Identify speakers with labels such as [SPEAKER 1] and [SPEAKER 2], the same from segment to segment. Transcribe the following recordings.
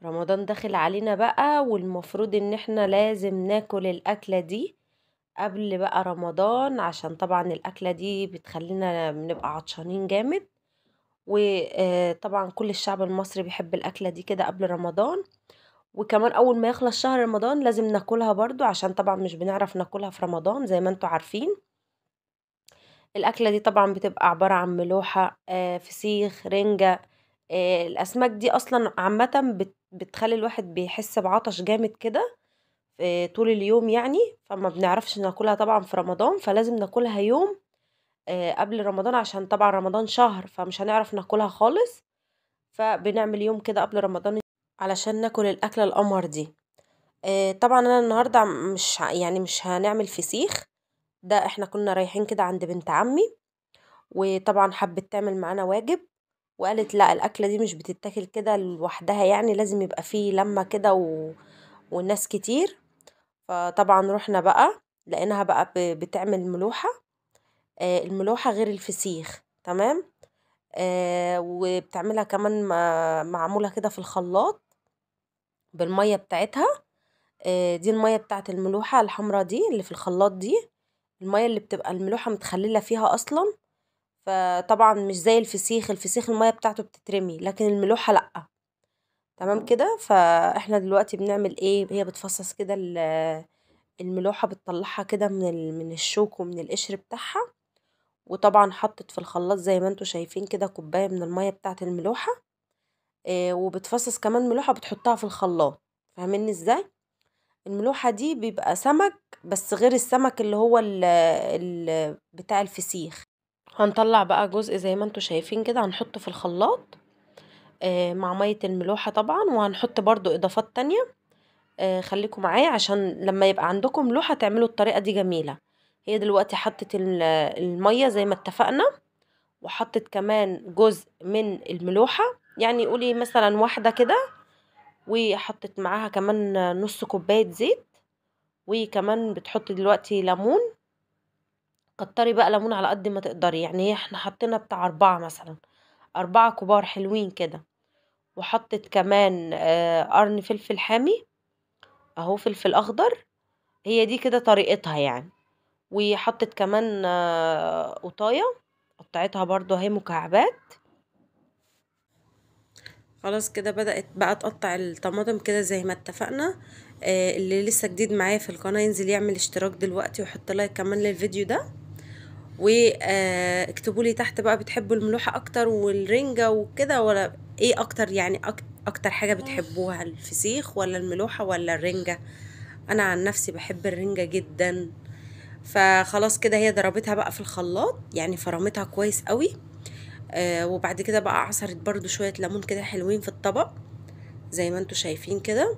[SPEAKER 1] رمضان داخل علينا بقى، والمفروض ان احنا لازم ناكل الاكلة دي قبل بقى رمضان، عشان طبعا الاكلة دي بتخلينا بنبقى عطشانين جامد. وطبعا كل الشعب المصري بيحب الاكلة دي كده قبل رمضان. وكمان اول ما يخلص شهر رمضان لازم ناكلها برضو، عشان طبعا مش بنعرف ناكلها في رمضان زي ما انتوا عارفين. الاكلة دي طبعا بتبقى عبارة عن ملوحة، فسيخ، رنجة. الاسماك دي اصلا عامة بتخلي الواحد بيحس بعطش جامد كده طول اليوم يعني. فما بنعرفش ناكلها طبعا في رمضان، فلازم ناكلها يوم قبل رمضان، عشان طبعا رمضان شهر فمش هنعرف ناكلها خالص. فبنعمل يوم كده قبل رمضان علشان ناكل الأكلة القمر دي. طبعا أنا النهاردة مش هنعمل فسيخ. ده احنا كنا رايحين كده عند بنت عمي، وطبعا حبت تعمل معانا واجب، وقالت لا الأكلة دي مش بتتاكل كده لوحدها، يعني لازم يبقى فيه لمة كده والناس كتير. فطبعا رحنا بقى لقيناها بقى بتعمل ملوحة. الملوحة غير الفسيخ، تمام. وبتعملها كمان معمولة كده في الخلاط بالمية بتاعتها. دي المية بتاعت الملوحة الحمرا دي اللي في الخلاط دي، المية اللي بتبقى الملوحة متخللة فيها أصلا. فطبعا مش زي الفسيخ المية بتاعته بتترمي، لكن الملوحة لأ. تمام كده. فاحنا دلوقتي بنعمل ايه، هي بتفصص كده الملوحة، بتطلعها كده من الشوك ومن القشر بتاعها. وطبعا حطت في الخلاط زي ما انتوا شايفين كده كوباية من المية بتاعة الملوحة. وبتفصص كمان ملوحة بتحطها في الخلاط. فاهميني ازاي؟ الملوحة دي بيبقى سمك، بس غير السمك اللي هو بتاع الفسيخ. هنطلع بقى جزء زي ما انتوا شايفين كده، هنحطه في الخلاط مع مية الملوحة طبعا، وهنحط برضو اضافات تانية. خليكم معايا عشان لما يبقى عندكم ملوحة تعملوا الطريقة دي جميلة. هي دلوقتي حطت المية زي ما اتفقنا، وحطت كمان جزء من الملوحة، يعني قولي مثلا واحدة كده. وحطت معاها كمان نص كوباية زيت. وكمان بتحطي دلوقتي ليمون. كتري بقى ليمون على قد ما تقدري، يعني احنا حطينا بتاع 4 مثلا، 4 كبار حلوين كده. وحطت كمان قرن فلفل حامي، اهو فلفل اخضر. هي دي كده طريقتها يعني. وحطت كمان قطايه، قطعتها برضو اهي مكعبات. خلاص كده بدأت بقى تقطع الطماطم كده زي ما اتفقنا. اللي لسه جديد معايا في القناة ينزل يعمل اشتراك دلوقتي ويحط لايك كمان للفيديو ده. واكتبوا لي تحت بقى بتحبوا الملوحة اكتر والرنجة وكده، ولا ايه اكتر يعني اكتر حاجة بتحبوها، الفسيخ ولا الملوحة ولا الرنجة؟ انا عن نفسي بحب الرنجة جدا. فخلاص كده هي ضربتها بقى في الخلاط، يعني فرمتها كويس قوي. وبعد كده بقى عصرت برضو شوية ليمون كده حلوين في الطبق زي ما انتوا شايفين كده،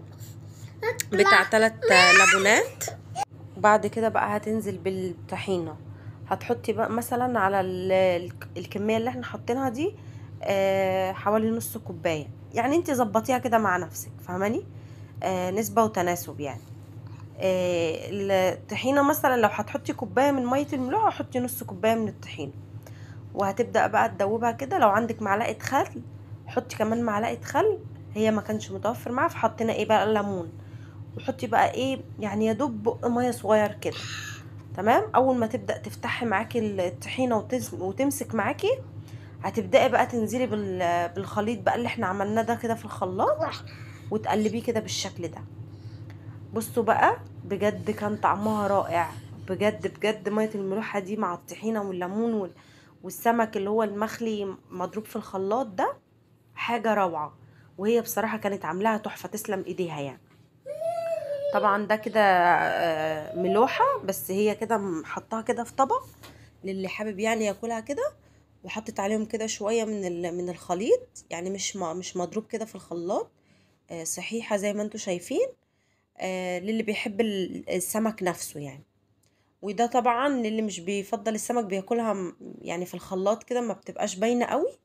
[SPEAKER 1] بتاع 3 ليمونات. وبعد كده بقى هتنزل بالطحينة. هتحطي بقى مثلا على الكمية اللي احنا حاطينها دي حوالي نص كوباية، يعني انت ظبطيها كده مع نفسك، فاهماني؟ نسبة وتناسب يعني. الطحينة مثلا لو هتحطي كوباية من مية الملوحة حطي نص كوباية من الطحينة. وهتبدأ بقى تدوبها كده. لو عندك معلقة خل حطي كمان معلقة خل، هي ما كانش متوفر معاها فحطينا ايه بقى الليمون. وحطي بقى ايه يعني يا دوب بق ميه صغير كده. تمام. اول ما تبدأ تفتحي معاكي الطحينة وتمسك معاكي، هتبدأي بقى تنزلي بالخليط بقى اللي احنا عملناه ده كده في الخلاط، وتقلبيه كده بالشكل ده. بصوا بقى بجد كان طعمها رائع. بجد بجد مية الملوحة دي مع الطحينة والليمون والسمك اللي هو المخلي مضروب في الخلاط ده حاجة روعة. وهي بصراحة كانت عاملاها تحفة، تسلم ايديها يعني. طبعا ده كده ملوحة، بس هي كده حطها كده في طبق للي حابب يعني ياكلها كده. وحطت عليهم كده شوية من الخليط، يعني مش مضروب كده في الخلاط. صحيحة زي ما انتوا شايفين. للي بيحب السمك نفسه يعني. وده طبعا للي مش بيفضل السمك بياكلها يعني في الخلاط كده ما بتبقاش باينة قوي.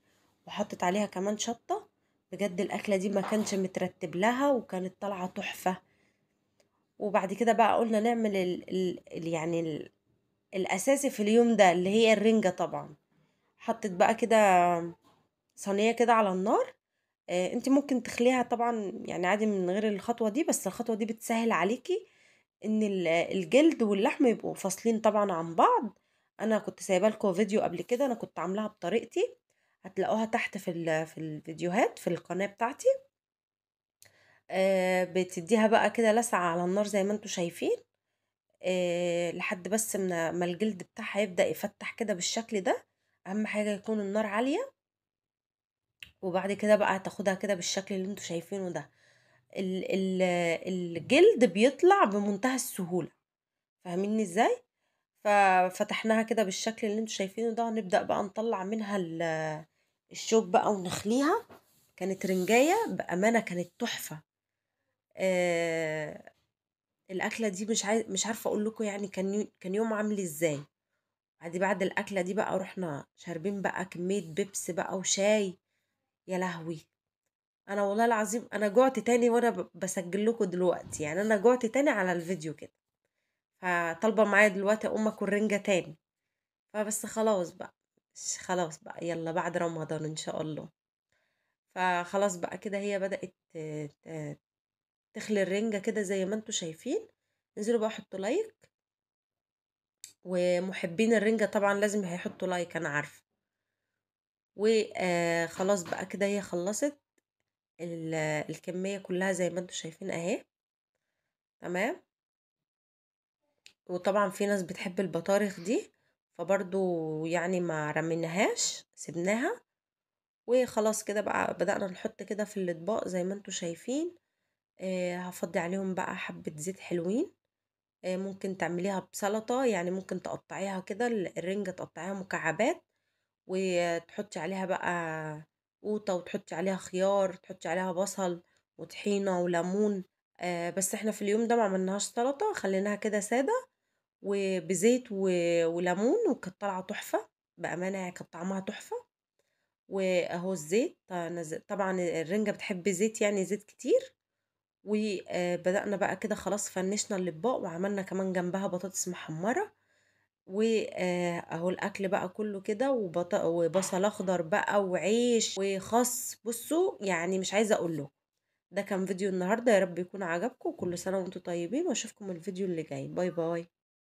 [SPEAKER 1] وحطت عليها كمان شطة. بجد الأكلة دي ما كانش مترتب لها وكانت طالعة تحفة. وبعد كده بقى قلنا نعمل الأساسي في اليوم ده اللي هي الرنجة طبعا. حطت بقى كده صينية كده على النار. انت ممكن تخليها طبعا يعني عادي من غير الخطوة دي، بس الخطوة دي بتسهل عليكي ان الجلد واللحم يبقوا فاصلين طبعا عن بعض. انا كنت سايبه لكم فيديو قبل كده، انا كنت عاملاها بطريقتي، هتلاقوها تحت في الفيديوهات في القناة بتاعتي. بتديها بقى كده لسعة على النار زي ما انتوا شايفين، لحد بس ما الجلد بتاعها يبدأ يفتح كده بالشكل ده. اهم حاجة يكون النار عالية، وبعد كده بقى تاخدها كده بالشكل اللي انتوا شايفينه ده. ال ال الجلد بيطلع بمنتهى السهولة، فاهميني ازاي؟ ففتحناها كده بالشكل اللي انتوا شايفينه ده، هنبدأ بقى نطلع منها الشوك بقى ونخليها. كانت رنجاية بأمانة، كانت تحفة. آه الأكلة دي مش عارفة أقول لكم يعني كان يوم عامل ازاي. بعد الأكلة دي بقى رحنا شاربين بقى كمية بيبس بقى وشاي. يا لهوي، انا والله العظيم انا جوعت تاني وانا بسجل لكم دلوقتي، يعني انا جوعت تاني على الفيديو كده، فطالبه معايا دلوقتي اقوم اكل رنجة تاني. فبس خلاص بقى، خلاص بقى يلا بعد رمضان ان شاء الله. فخلاص بقى كده هي بدأت تخلي الرنجة كده زي ما انتوا شايفين. انزلوا بقى حطوا لايك، ومحبين الرنجة طبعا لازم هيحطوا لايك انا عارفة. وخلاص بقى كده هي خلصت الكمية كلها زي ما انتوا شايفين اهي. تمام. وطبعا في ناس بتحب البطارخ دي، فبرضو يعني ما رميناهاش سيبناها. وخلاص كده بقى بدأنا نحط كده في الاطباق زي ما انتوا شايفين. هفضي عليهم بقى حبة زيت حلوين. ممكن تعمليها بسلطة، يعني ممكن تقطعيها كده الرنجة تقطعيها مكعبات، وتحطي عليها بقى قوطة، وتحطي عليها خيار، تحطي عليها بصل وطحينة وليمون. بس احنا في اليوم ده ما عملناهاش سلطة، خليناها كده سادة وبزيت وليمون، وكانت طالعة تحفة بأمانة، يعني كانت طعمها تحفة. واهو الزيت طبعا الرنجة بتحب زيت، يعني زيت كتير. وبدأنا بقى كده خلاص فنشنا الاطباق، وعملنا كمان جنبها بطاطس محمرة. واهو الاكل بقى كله كده، وبصل اخضر بقى وعيش وخس، بصوا يعني مش عايزة اقول له. ده كان فيديو النهاردة، يا رب يكون عجبكم، كل سنة وانتم طيبين، واشوفكم الفيديو اللي جاي. باي باي.